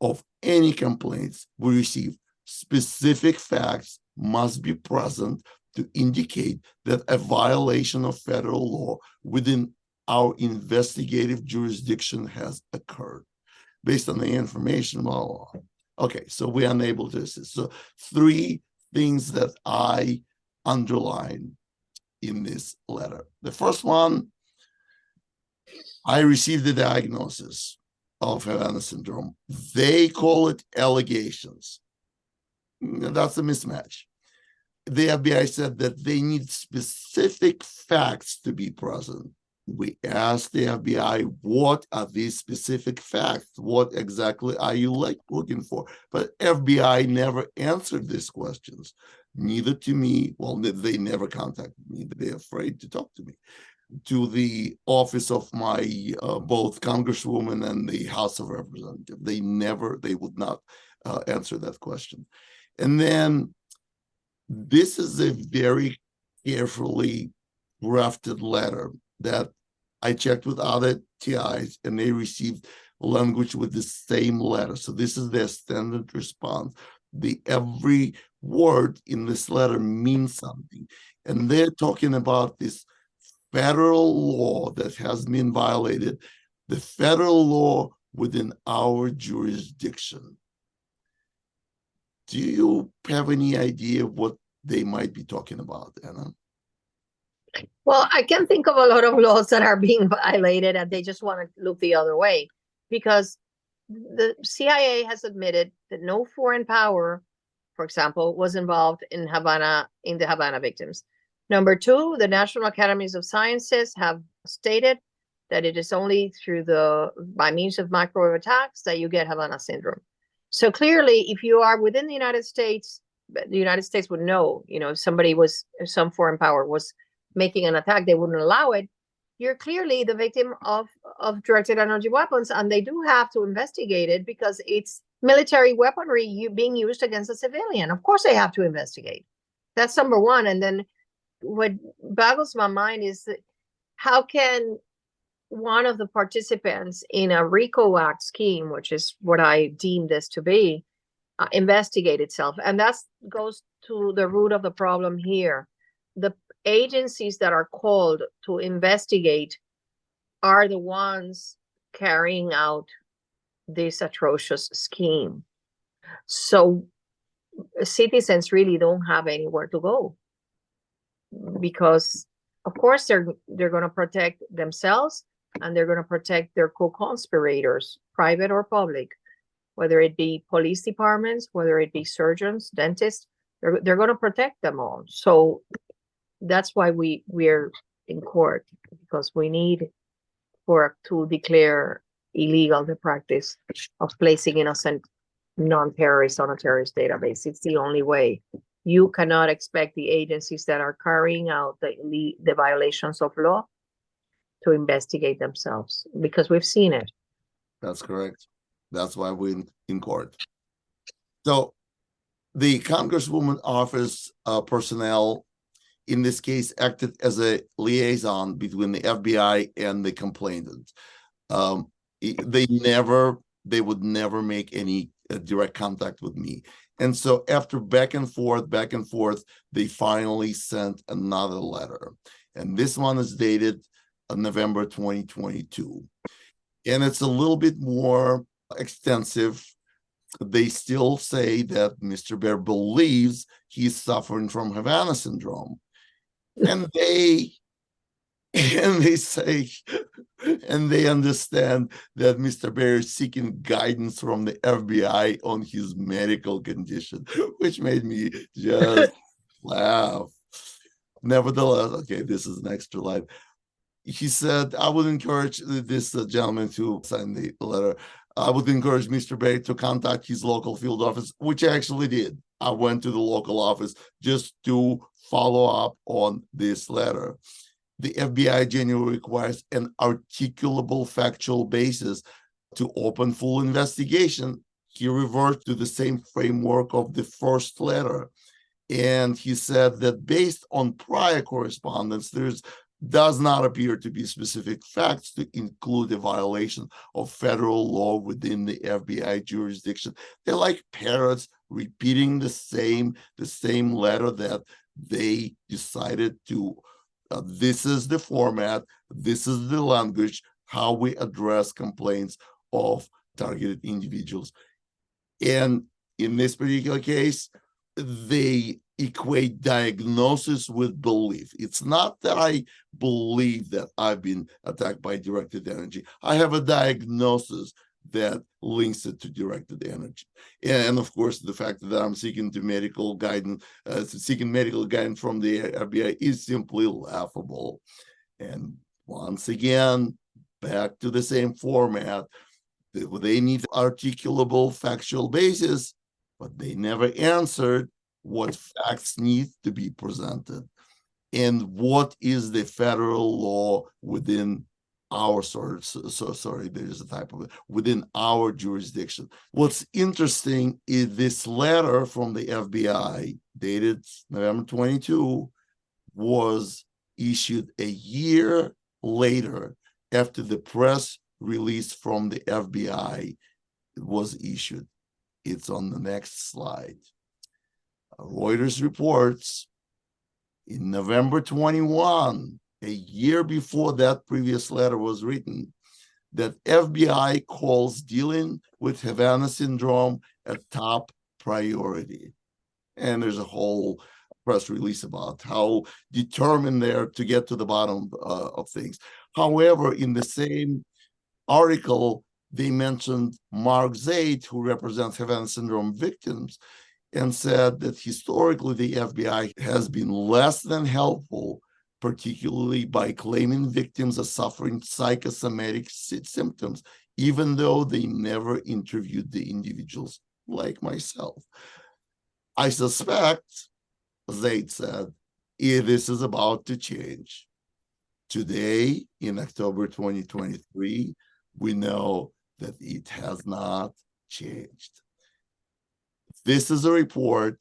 of any complaints we receive, specific facts must be present to indicate that a violation of federal law within our investigative jurisdiction has occurred. Based on the information, okay, so we're unable to assist. So 3 things that I underline in this letter. The first one, I received the diagnosis of Havana syndrome. They call it allegations. That's a mismatch. The FBI said that they need specific facts to be present. We asked the FBI, what are these specific facts? What exactly are you looking for? But FBI never answered these questions, neither to me. Well, they never contacted me. They're afraid to talk to me. To the office of my both Congresswoman and the House of Representatives. They would not answer that question. And then this is a very carefully drafted letter that I checked with other TIs, and they received language with the same letter. So this is their standard response. Every word in this letter means something. And they're talking about this federal law that has been violated, the federal law within our jurisdiction. Do you have any idea what they might be talking about, Anna? Well, I can think of a lot of laws that are being violated and they just want to look the other way, because the CIA has admitted that no foreign power, for example, was involved in the Havana victims. Number 2, the National Academies of Sciences have stated that it is only by means of microwave attacks that you get Havana syndrome. So clearly, if you are within the United States would know, if some foreign power was making an attack, they wouldn't allow it. You're clearly the victim of directed energy weapons, and they do have to investigate it because it's military weaponry being used against a civilian. Of course, they have to investigate. That's number 1. And then what boggles my mind is that how can one of the participants in a RICO Act scheme, which is what I deem this to be, investigate itself? And that goes to the root of the problem here. The agencies that are called to investigate are the ones carrying out this atrocious scheme. So citizens really don't have anywhere to go, because of course they're going to protect themselves, and they're going to protect their co-conspirators, private or public, whether it be police departments, whether it be surgeons, dentists. They're going to protect them all. So that's why we're in court, because we need to declare illegal the practice of placing innocent non-terrorists on a terrorist database. It's the only way. You cannot expect the agencies that are carrying out the violations of law to investigate themselves, because we've seen it. That's correct. That's why we're in court. So the Congresswoman office personnel in this case acted as a liaison between the FBI and the complainant. They would never make any direct contact with me. And so after back and forth, they finally sent another letter. And this one is dated November 2022. And it's a little bit more extensive. They still say that Mr. Bear believes he's suffering from Havana syndrome. And they say, and they understand that Mr. Bear is seeking guidance from the FBI on his medical condition, which made me just laugh. Nevertheless, okay, this is an extra line. He said, I would encourage this gentleman to sign the letter. I would encourage Mr. Bear to contact his local field office, which I actually did. I went to the local office just to follow up on this letter. The FBI generally requires an articulable factual basis to open full investigation. He reverted to the same framework of the first letter. And he said that based on prior correspondence, does not appear to be specific facts to include a violation of federal law within the FBI jurisdiction. They're like parrots repeating the same letter that they decided to. This is the format, this is the language, how we address complaints of targeted individuals. And in this particular case, they equate diagnosis with belief. It's not that I believe that I've been attacked by directed energy. I have a diagnosis that links it to directed energy. And of course, the fact that I'm seeking medical guidance from the FBI is simply laughable. And once again, back to the same format. They need articulable factual basis, but they never answered what facts need to be presented and what is the federal law within our there's a type of it within our jurisdiction. What's interesting is this letter from the FBI dated November 22 was issued a year later after the press release from the FBI was issued. It's on the next slide. Reuters reports in November 21, a year before that previous letter was written, that FBI calls dealing with Havana syndrome a top priority. And there's a whole press release about how determined they are to get to the bottom of things. However, in the same article, they mentioned Mark Zaid, who represents Havana syndrome victims, and said that historically the FBI has been less than helpful, particularly by claiming victims are suffering psychosomatic symptoms, even though they never interviewed the individuals, like myself. I suspect, Zaid said, this is about to change. Today, in October 2023, we know that it has not changed. This is a report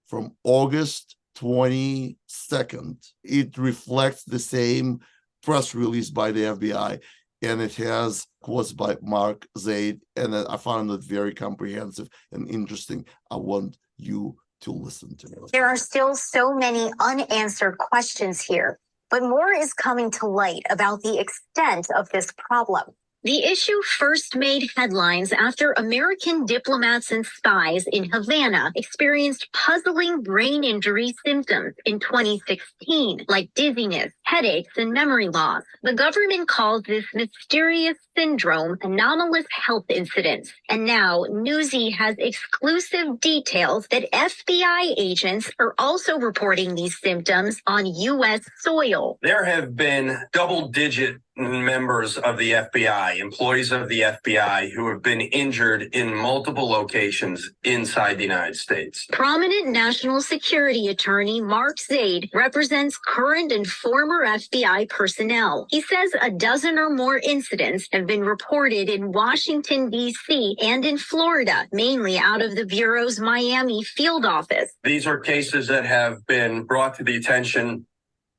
from August 22nd. It reflects the same press release by the FBI, and it has quotes by Mark Zaid, and I found it very comprehensive and interesting. I want you to listen to it. There are still so many unanswered questions here, but more is coming to light about the extent of this problem. The issue first made headlines after American diplomats and spies in Havana experienced puzzling brain injury symptoms in 2016, like dizziness, headaches, and memory loss. The government calls this mysterious syndrome anomalous health incidents. And now Newsy has exclusive details that FBI agents are also reporting these symptoms on U.S. soil. There have been double-digit members of the FBI, employees of the FBI, who have been injured in multiple locations inside the United States. Prominent national security attorney Mark Zaid represents current and former FBI personnel. He says a dozen or more incidents have been reported in Washington, D.C. and in Florida, mainly out of the Bureau's Miami field office. These are cases that have been brought to the attention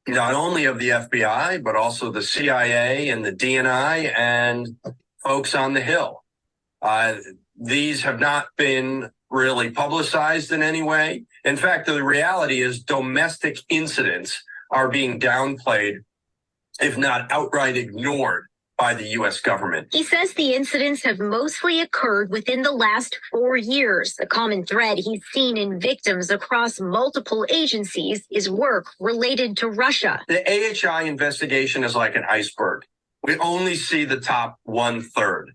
not only of the FBI, but also the CIA and the DNI and folks on the Hill. These have not been really publicized in any way. In fact, the reality is domestic incidents are being downplayed, if not outright ignored, by the U.S. government. He says the incidents have mostly occurred within the last 4 years. The common thread he's seen in victims across multiple agencies is work related to Russia. The AHI investigation is like an iceberg. We only see the top 1/3.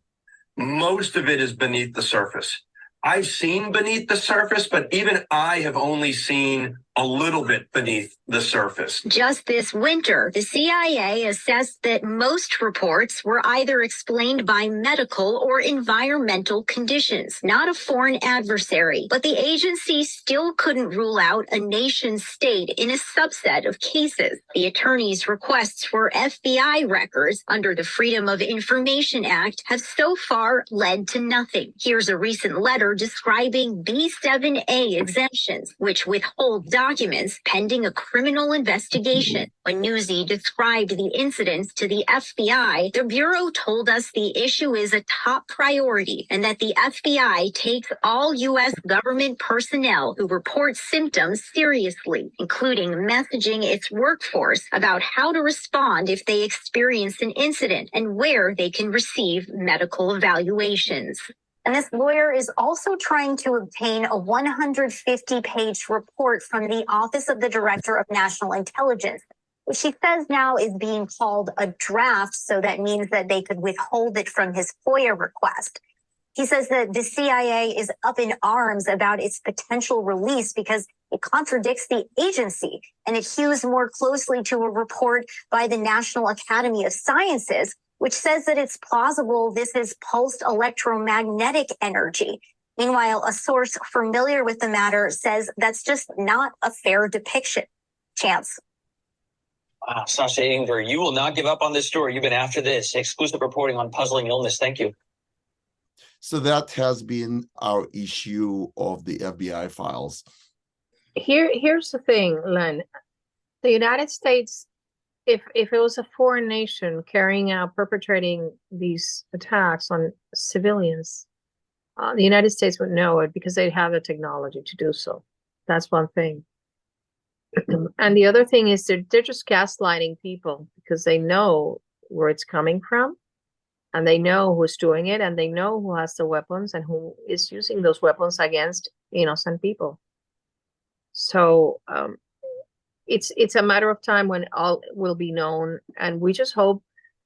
Most of it is beneath the surface. I've seen beneath the surface, but even I have only seen a little bit beneath the surface. Just this winter, the CIA assessed that most reports were either explained by medical or environmental conditions, not a foreign adversary. But the agency still couldn't rule out a nation state in a subset of cases. The attorney's requests for FBI records under the Freedom of Information Act have so far led to nothing. Here's a recent letter describing B7A exemptions, which withhold documents pending a criminal investigation. When Newsy described the incidents to the FBI, the Bureau told us the issue is a top priority and that the FBI takes all U.S. government personnel who report symptoms seriously, including messaging its workforce about how to respond if they experience an incident and where they can receive medical evaluations. And this lawyer is also trying to obtain a 150-page report from the Office of the Director of National Intelligence, which she says now is being called a draft, so that means that they could withhold it from his FOIA request. He says that the CIA is up in arms about its potential release because it contradicts the agency and it hews more closely to a report by the National Academy of Sciences, which says that it's plausible this is pulsed electromagnetic energy. Meanwhile, a source familiar with the matter says that's just not a fair depiction. Chance. Wow, Sasha Inger, you will not give up on this story. You've been after this. Exclusive reporting on puzzling illness. Thank you. So that has been our issue of the FBI files. Here's the thing, Len. The United States, if it was a foreign nation perpetrating these attacks on civilians, the United States would know it because they have the technology to do so. That's one thing. And the other thing is they're just gaslighting people because they know where it's coming from, and they know who's doing it, and they know who has the weapons and who is using those weapons against innocent people. So it's a matter of time when all will be known, and we just hope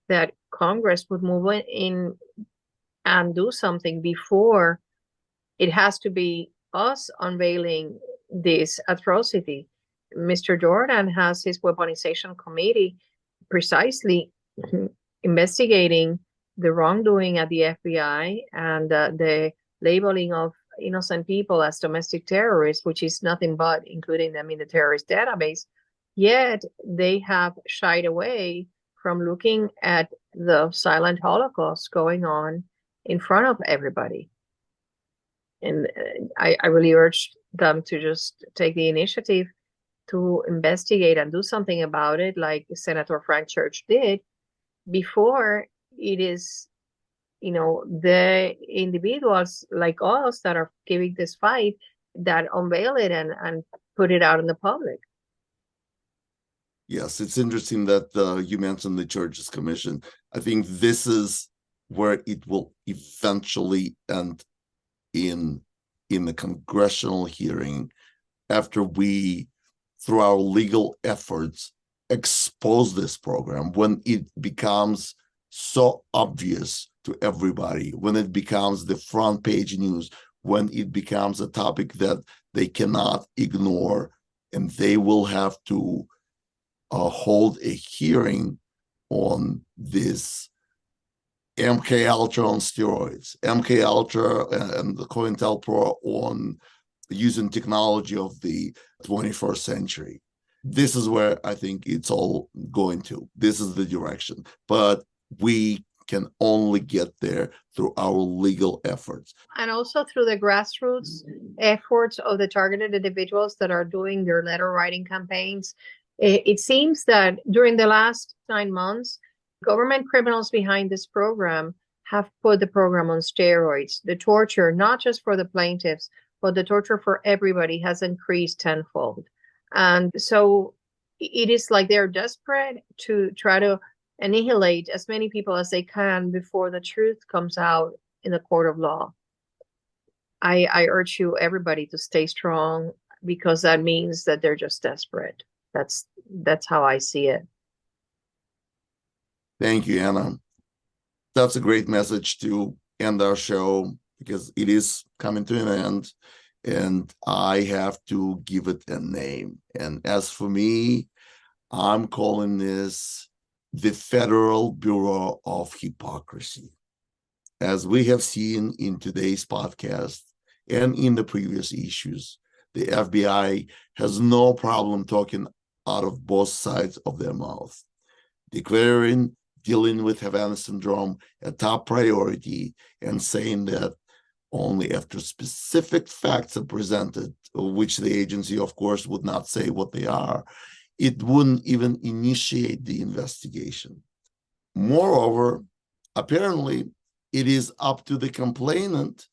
that Congress would move in and do something before it has to be us unveiling this atrocity. Mr. Jordan has his weaponization committee precisely investigating the wrongdoing at the FBI and the labeling of innocent people as domestic terrorists, which is nothing but including them in the terrorist database. Yet they have shied away from looking at the silent Holocaust going on in front of everybody. And I really urge them to just take the initiative to investigate and do something about it, like Senator Frank Church did, before it is, the individuals like us that are giving this fight that unveil it and put it out in the public. Yes, it's interesting that you mentioned the Churches Commission. I think this is where it will eventually end in the congressional hearing after we, through our legal efforts, expose this program, when it becomes so obvious to everybody, when it becomes the front page news, when it becomes a topic that they cannot ignore, and they will have to hold a hearing on this MK Ultra on steroids, MK Ultra and the COINTELPRO on using technology of the 21st century. This is where I think it's all going to. This is the direction. But we can only get there through our legal efforts. And also through the grassroots efforts of the targeted individuals that are doing their letter writing campaigns. It seems that during the last 9 months, government criminals behind this program have put the program on steroids. The torture, not just for the plaintiffs, but the torture for everybody has increased tenfold. And so it is like they're desperate to try to annihilate as many people as they can before the truth comes out in the court of law. I urge you, everybody, to stay strong, because that means that they're just desperate. That's how I see it. Thank you, Anna. That's a great message to end our show, because it is coming to an end and I have to give it a name. And as for me, I'm calling this the Federal Bureau of Hypocrisy. As we have seen in today's podcast and in the previous issues, the FBI has no problem talking out of both sides of their mouth, declaring dealing with Havana syndrome a top priority and saying that only after specific facts are presented, which the agency, of course, would not say what they are, it wouldn't even initiate the investigation. Moreover, apparently, it is up to the complainant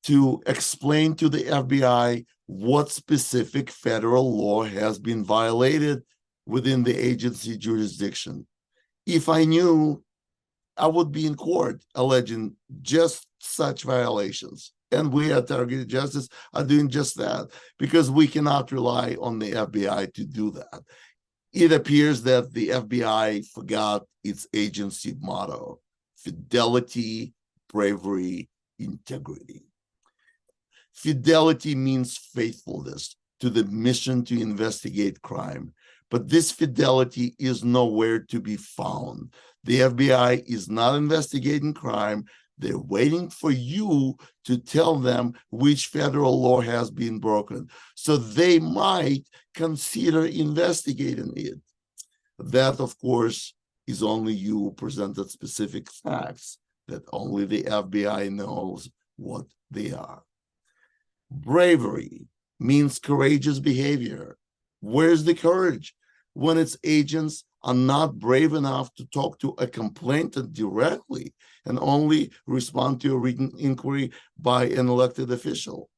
to explain to the FBI what specific federal law has been violated within the agency jurisdiction. If I knew, I would be in court alleging just such violations. And we at Targeted Justice are doing just that, because we cannot rely on the FBI to do that. It appears that the FBI forgot its agency motto: fidelity, bravery, integrity. Fidelity means faithfulness to the mission to investigate crime. But this fidelity is nowhere to be found. The FBI is not investigating crime. They're waiting for you to tell them which federal law has been broken, so they might consider investigating it. That, of course, is only you presented specific facts that only the FBI knows what they are. Bravery means courageous behavior. Where's the courage when its agents are not brave enough to talk to a complainant directly and only respond to a written inquiry by an elected official?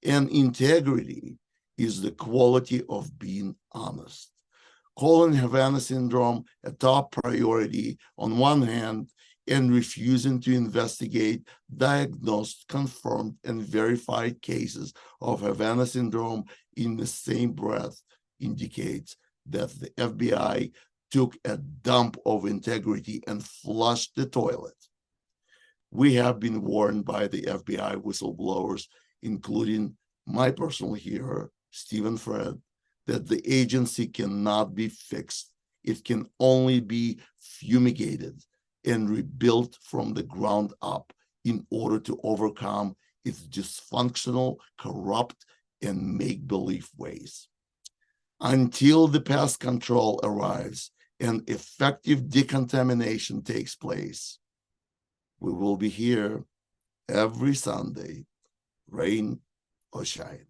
And integrity is the quality of being honest. Calling Havana syndrome a top priority on one hand and refusing to investigate diagnosed, confirmed, and verified cases of Havana syndrome in the same breath indicates that the FBI took a dump of integrity and flushed the toilet. We have been warned by the FBI whistleblowers, including my personal hero, Stephen Fred, that the agency cannot be fixed. It can only be fumigated and rebuilt from the ground up in order to overcome its dysfunctional, corrupt, and make-believe ways. Until the pest control arrives and effective decontamination takes place, we will be here every Sunday, rain or shine.